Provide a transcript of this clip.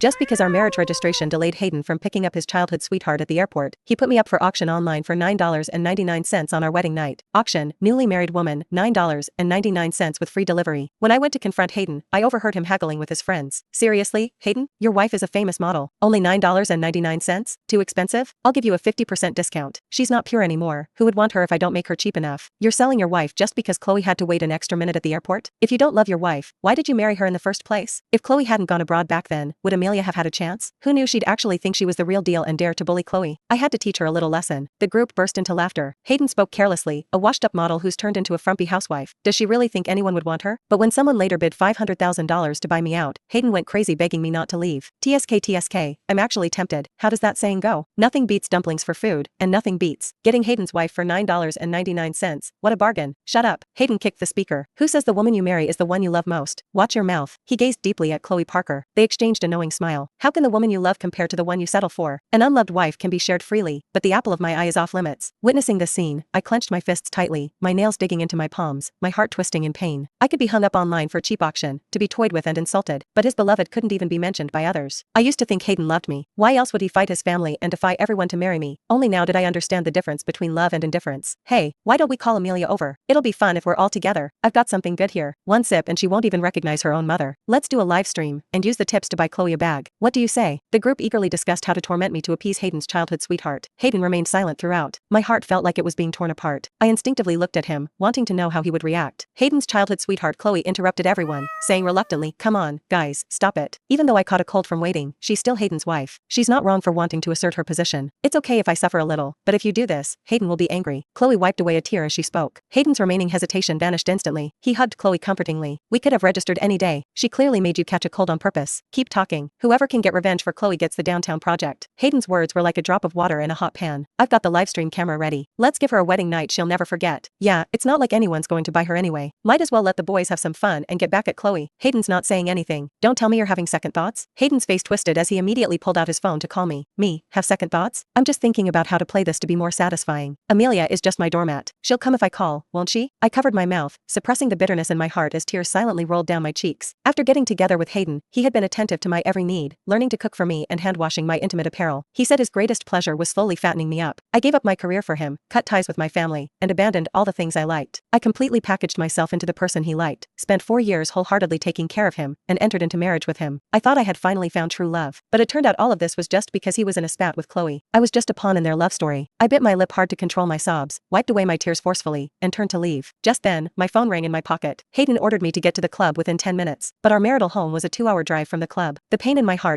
Just because our marriage registration delayed Hayden from picking up his childhood sweetheart at the airport, he put me up for auction online for $9.99 on our wedding night. Auction, newly married woman, $9.99 with free delivery. When I went to confront Hayden, I overheard him haggling with his friends. Seriously, Hayden? Your wife is a famous model. Only $9.99? Too expensive? I'll give you a 50% discount. She's not pure anymore. Who would want her if I don't make her cheap enough? You're selling your wife just because Chloe had to wait an extra minute at the airport? If you don't love your wife, why did you marry her in the first place? If Chloe hadn't gone abroad back then, would Amelia have had a chance? Who knew she'd actually think she was the real deal and dare to bully Chloe? I had to teach her a little lesson. The group burst into laughter. Hayden spoke carelessly, a washed-up model who's turned into a frumpy housewife. Does she really think anyone would want her? But when someone later bid $500,000 to buy me out, Hayden went crazy begging me not to leave. TSK, I'm actually tempted. How does that saying go? Nothing beats dumplings for food, and nothing beats getting Hayden's wife for $9.99. What a bargain. Shut up. Hayden kicked the speaker. Who says the woman you marry is the one you love most? Watch your mouth. He gazed deeply at Chloe Parker. They exchanged a knowing smile. How can the woman you love compare to the one you settle for? An unloved wife can be shared freely, but the apple of my eye is off limits. Witnessing this scene, I clenched my fists tightly, my nails digging into my palms, my heart twisting in pain. I could be hung up online for cheap auction, to be toyed with and insulted, but his beloved couldn't even be mentioned by others. I used to think Hayden loved me. Why else would he fight his family and defy everyone to marry me? Only now did I understand the difference between love and indifference. Hey, why don't we call Amelia over? It'll be fun if we're all together. I've got something good here. One sip and she won't even recognize her own mother. Let's do a live stream and use the tips to buy Chloe a bag. What do you say? The group eagerly discussed how to torment me to appease Hayden's childhood sweetheart. Hayden remained silent throughout. My heart felt like it was being torn apart. I instinctively looked at him, wanting to know how he would react. Hayden's childhood sweetheart Chloe interrupted everyone, saying reluctantly, "Come on, guys, stop it." Even though I caught a cold from waiting, she's still Hayden's wife. She's not wrong for wanting to assert her position. It's okay if I suffer a little, but if you do this, Hayden will be angry. Chloe wiped away a tear as she spoke. Hayden's remaining hesitation vanished instantly. He hugged Chloe comfortingly. "We could have registered any day. She clearly made you catch a cold on purpose. Keep talking. Whoever can get revenge for Chloe gets the downtown project." Hayden's words were like a drop of water in a hot pan. "I've got the livestream camera ready. Let's give her a wedding night she'll never forget. Yeah, it's not like anyone's going to buy her anyway. Might as well let the boys have some fun and get back at Chloe." Hayden's not saying anything. Don't tell me you're having second thoughts? Hayden's face twisted as he immediately pulled out his phone to call me. Me, have second thoughts? I'm just thinking about how to play this to be more satisfying. Amelia is just my doormat. She'll come if I call, won't she? I covered my mouth, suppressing the bitterness in my heart as tears silently rolled down my cheeks. After getting together with Hayden, he had been attentive to my every need, learning to cook for me and hand-washing my intimate apparel. He said his greatest pleasure was slowly fattening me up. I gave up my career for him, cut ties with my family, and abandoned all the things I liked. I completely packaged myself into the person he liked, spent 4 years wholeheartedly taking care of him, and entered into marriage with him. I thought I had finally found true love, but it turned out all of this was just because he was in a spat with Chloe. I was just a pawn in their love story. I bit my lip hard to control my sobs, wiped away my tears forcefully, and turned to leave. Just then, my phone rang in my pocket. Hayden ordered me to get to the club within 10 minutes, but our marital home was a 2-hour drive from the club. The pain in my heart